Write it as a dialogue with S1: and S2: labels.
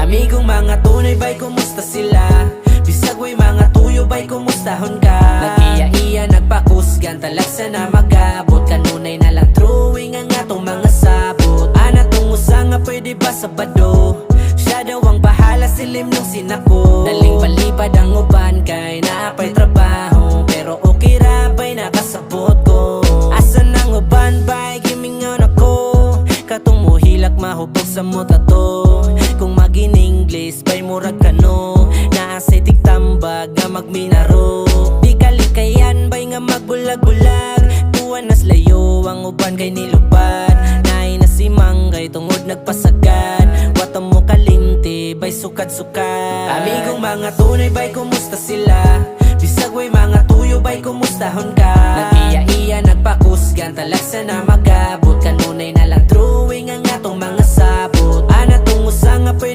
S1: Amigong mga tunay bay, kumusta sila? Bisag way mga tuyo bay, kumustahon ka? Nag-iya-iya, nagpakusgan, talagsa na magabot. Kanunay na lang drawing ang atong mga sabot. Ana tong usa nga pwede ba Sabado? Siya daw ang bahala, silim nung sinako. Daling palipad ang uban kay naapay trabaho. Pero okay ra bay, nakasabot ko. Asan ang uban bay, gimingon ako. Katong muhilak mahubog sa muta to. Kung mag-in-English bay murag kano. Naasay tigtambag nga magminaro. Di kalikayan bay nga magbulag-bulag. Tuwan nas layo ang uban kay nilubad. Naay na si Manggay tungod nagpasagad. Wata mo kalimti bay sukad-sukad. Amigong mga tunay bay, kumusta sila? Bisag way mga tuyo bay, kumustahon ka? Nag-iya-iya, nagpakusgan, talagsa na magabot. Kanunay na lang drawing ang atong mga sabot. Ana tong usa nga pwede